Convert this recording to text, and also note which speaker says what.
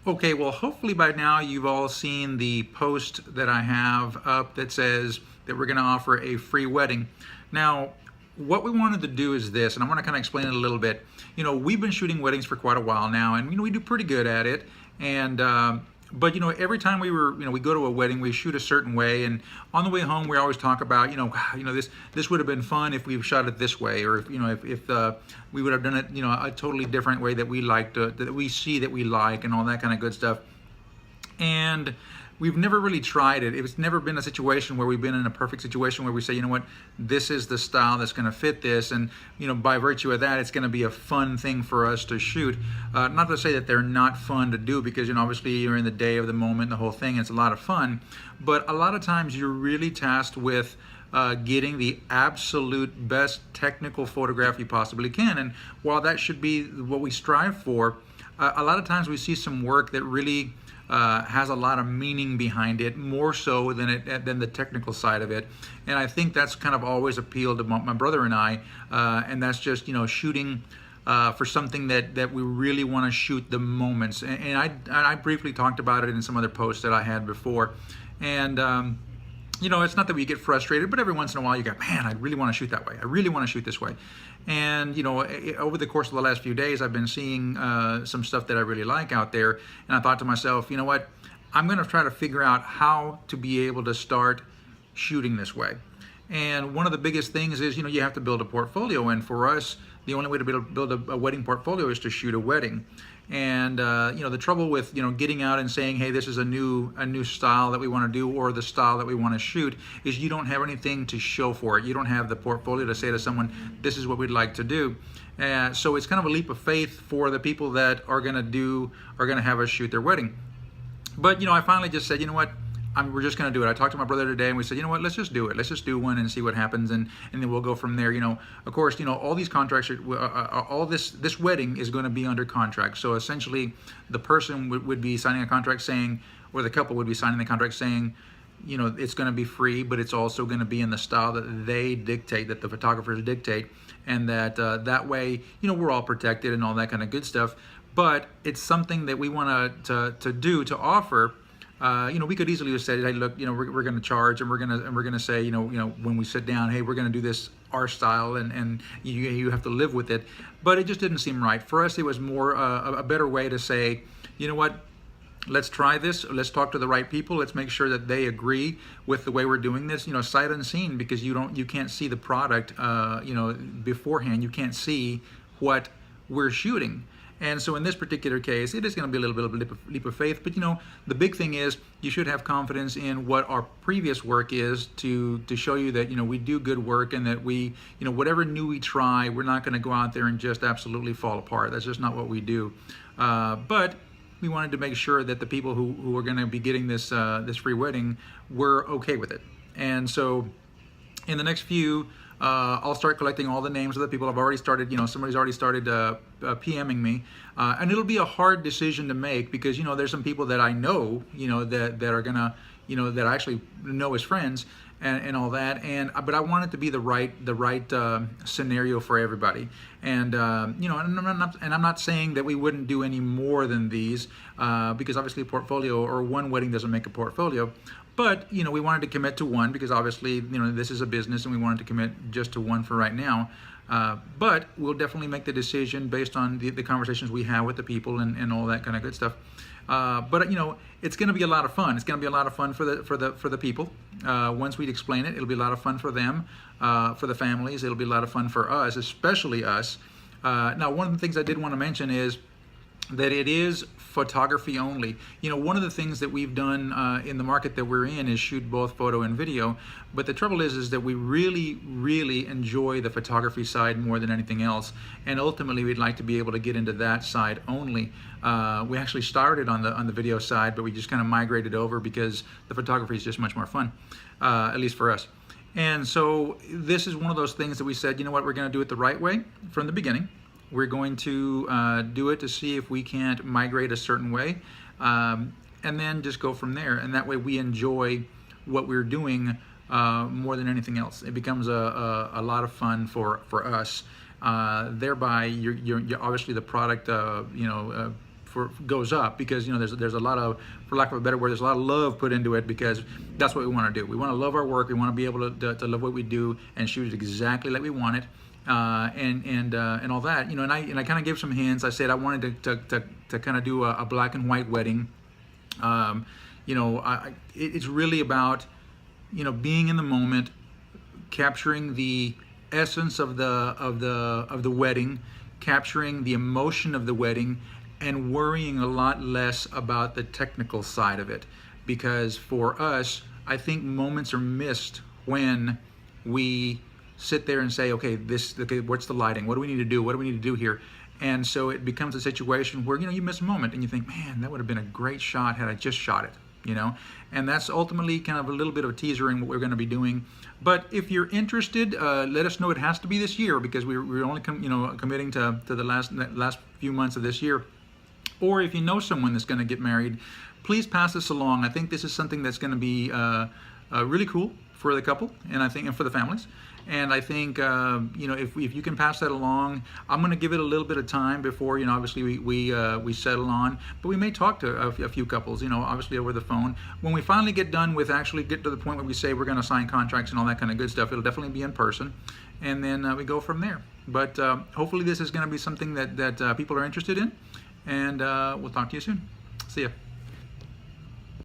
Speaker 1: Okay, well, hopefully by now you've all seen the post that I have up that says that we're going to offer a free wedding. Now, what we wanted to do is this, and I want to kind of explain it a little bit. We've been shooting weddings for quite a while now, and we do pretty good at it. And but every time we go to a wedding, we shoot a certain way, and on the way home, we always talk about, this would have been fun if we shot it this way, or if we would have done it, a totally different way that we like that we see that we like, and all that kind of good stuff. And we've never really tried it. It's never been a situation where we've been in a perfect situation where we say, you know what, this is the style that's going to fit this, and by virtue of that, it's going to be a fun thing for us to shoot. Not to say that they're not fun to do, because obviously you're in the day of the moment, the whole thing. It's a lot of fun, but a lot of times you're really tasked with getting the absolute best technical photograph you possibly can. And while that should be what we strive for, a lot of times we see some work that really has a lot of meaning behind it, more so than the technical side of it. And I think that's kind of always appealed to my brother and I, and that's just shooting for something that we really want to shoot the moments. And I briefly talked about it in some other posts that I had before. And it's not that we get frustrated, but every once in a while you go, man, I really want to shoot that way. I really want to shoot this way. And over the course of the last few days, I've been seeing some stuff that I really like out there, and I thought to myself, you know what, I'm going to try to figure out how to be able to start shooting this way. And one of the biggest things is, you have to build a portfolio, and for us, the only way to build a wedding portfolio is to shoot a wedding. And the trouble with getting out and saying, hey, this is a new style that we want to do, or the style that we want to shoot, is you don't have anything to show for it. You don't have the portfolio to say to someone, this is what we'd like to do. So it's kind of a leap of faith for the people that are going to have us shoot their wedding. But I finally just said, you know what, we're just going to do it. I talked to my brother today, and we said, you know what, let's just do it. Let's just do one and see what happens, and then we'll go from there. Of course, all these contracts all this wedding is going to be under contract. So essentially, the person would be signing a contract saying, or the couple would be signing the contract saying, it's going to be free, but it's also going to be in the style that they dictate, that the photographers dictate, and that way, we're all protected and all that kind of good stuff. But it's something that we want to offer. We could easily have said, hey, look, we're going to charge, and we're going to say, when we sit down, hey, we're going to do this our style, and you have to live with it. But it just didn't seem right for us. It was more a better way to say, you know what, let's try this. Let's talk to the right people. Let's make sure that they agree with the way we're doing this. Sight unseen, because you can't see the product, beforehand. You can't see what we're shooting. And so in this particular case, it is going to be a little bit of a leap of faith. But the big thing is you should have confidence in what our previous work is to show you that we do good work, and that we whatever new we try, we're not going to go out there and just absolutely fall apart. That's just not what we do. But we wanted to make sure that the people who are going to be getting this free wedding were okay with it. And so in the next few, I'll start collecting all the names of the people. I've already started, somebody's already started PMing me, and it'll be a hard decision to make, because there's some people that I know, that are gonna, that I actually know as friends, and all that. But I want it to be the right scenario for everybody. And I'm not saying that we wouldn't do any more than these, because obviously a portfolio or one wedding doesn't make a portfolio. But we wanted to commit to one, because obviously this is a business, and we wanted to commit just to one for right now. But we'll definitely make the decision based on the conversations we have with the people, and all that kind of good stuff. But it's going to be a lot of fun. It's going to be a lot of fun for the people. Once we explain it, it'll be a lot of fun for them, for the families. It'll be a lot of fun for us, especially us. Now, one of the things I did want to mention is that it is photography only. One of the things that we've done in the market that we're in is shoot both photo and video. But the trouble is that we really, really enjoy the photography side more than anything else. And ultimately, we'd like to be able to get into that side only. We actually started on the video side, but we just kind of migrated over because the photography is just much more fun, at least for us. And so this is one of those things that we said, you know what, we're going to do it the right way from the beginning. We're going to do it to see if we can't migrate a certain way, and then just go from there. And that way we enjoy what we're doing more than anything else. It becomes a lot of fun for us. Thereby, you're obviously the product, goes up, because there's a lot of, for lack of a better word, there's a lot of love put into it, because that's what we want to do. We want to love our work. We want to be able to love what we do and shoot it exactly like we want it, and all that. And I kind of gave some hints. I said I wanted to kind of do a black and white wedding. It's really about being in the moment, capturing the essence of the wedding, capturing the emotion of the wedding, and worrying a lot less about the technical side of it. Because for us, I think moments are missed when we sit there and say, okay, what's the lighting? What do we need to do? What do we need to do here? And so it becomes a situation where you miss a moment and you think, man, that would have been a great shot had I just shot it. And that's ultimately kind of a little bit of a teaser in what we're going to be doing. But if you're interested, let us know. It has to be this year, because we're only committing to the last few months of this year. Or if you know someone that's going to get married, please pass this along. I think this is something that's going to be really cool for the couple, and for the families. And I think if you can pass that along, I'm going to give it a little bit of time before obviously we settle on. But we may talk to a few couples, obviously over the phone. When we finally get done with actually get to the point where we say we're going to sign contracts and all that kind of good stuff, it'll definitely be in person, and then we go from there. But hopefully this is going to be something that people are interested in, and we'll talk to you soon. See ya.